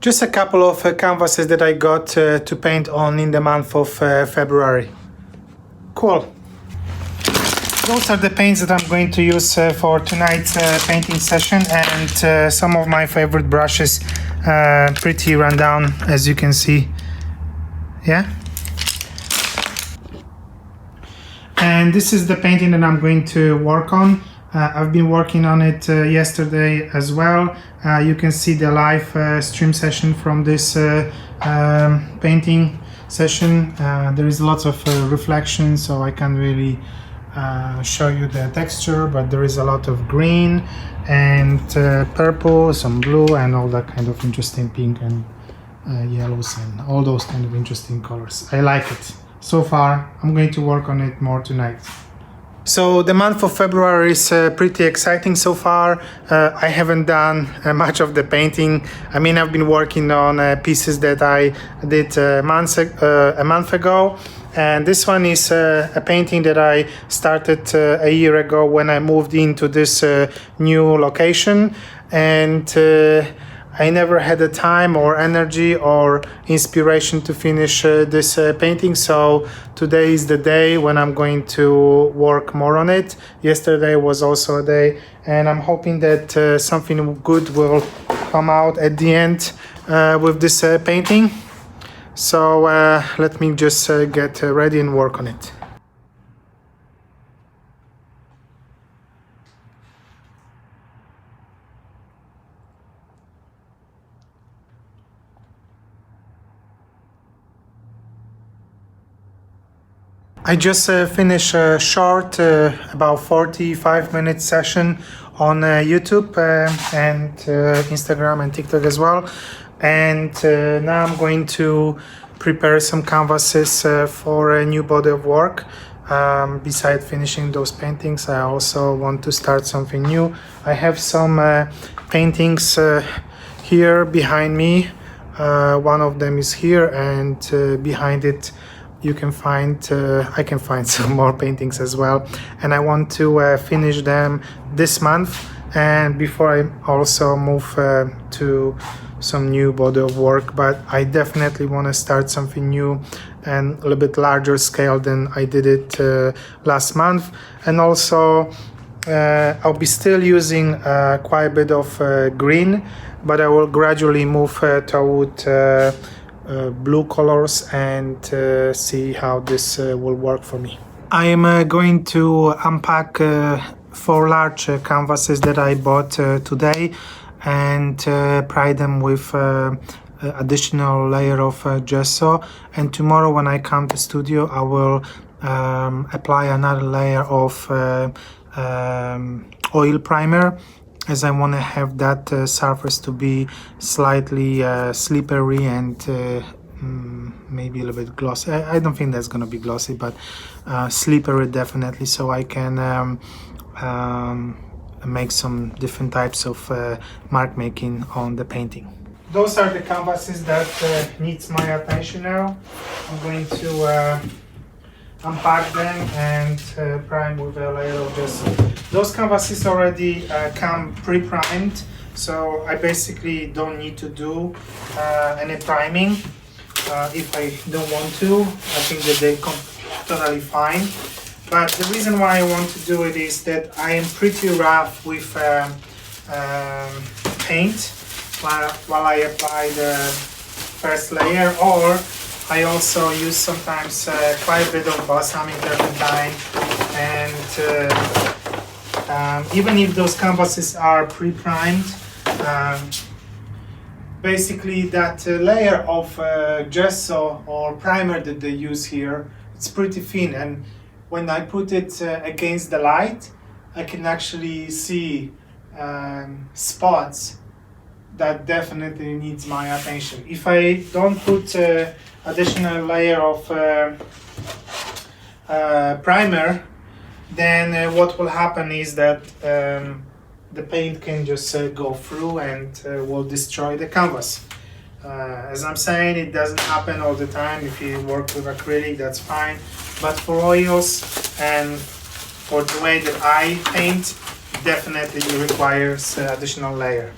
Just a couple of canvases that I got to paint on in the month of February. Cool. Those are the paints that I'm going to use for tonight's painting session, and some of my favorite brushes, pretty run down as you can see. Yeah. And this is the painting that I'm going to work on. I've been working on it yesterday as well. You can see the live stream session from this painting session. There is lots of reflection, so I can't really show you the texture, but there is a lot of green and purple, some blue, and all that kind of interesting pink and yellows and all those kind of interesting colors. I like it. So far, I'm going to work on it more tonight. So the month of February is pretty exciting so far. I haven't done much of the painting. I mean, I've been working on pieces that I did a month ago. And this one is a painting that I started a year ago when I moved into this new location. And I never had the time or energy or inspiration to finish this painting, so today is the day when I'm going to work more on it. Yesterday was also a day, and I'm hoping that something good will come out at the end with this painting. So let me just get ready and work on it. I just finished a short, about 45-minute session on YouTube and Instagram and TikTok as well. And now I'm going to prepare some canvases for a new body of work. Besides finishing those paintings, I also want to start something new. I have some paintings here behind me. One of them is here, and behind it you can find I can find some more paintings as well, and I want to finish them this month, and before I also move to some new body of work. But I definitely want to start something new and a little bit larger scale than I did it last month. And also I'll be still using quite a bit of green, but I will gradually move toward blue colors and see how this will work for me. I am going to unpack 4 large canvases that I bought today and pride them with additional layer of gesso, and tomorrow when I come to studio I will apply another layer of oil primer, as I want to have that surface to be slightly slippery and maybe a little bit glossy. I don't think that's going to be glossy, but slippery definitely, so I can make some different types of mark making on the painting. Those are the canvases that needs my attention now. I'm going to unpack them and prime with a layer of gesso. Those canvases already come pre-primed, so I basically don't need to do any priming if I don't want to. I think that they come totally fine. But the reason why I want to do it is that I am pretty rough with paint while I apply the first layer, or I also use sometimes quite a bit of balsamic turpentine, and even if those canvases are pre-primed, basically that layer of gesso or primer that they use here, it's pretty thin, and when I put it against the light, I can actually see spots that definitely needs my attention. If I don't put additional layer of primer, then what will happen is that the paint can just go through and will destroy the canvas. As I'm saying, it doesn't happen all the time. If you work with acrylic, that's fine, but for oils and for the way that I paint, definitely requires additional layer.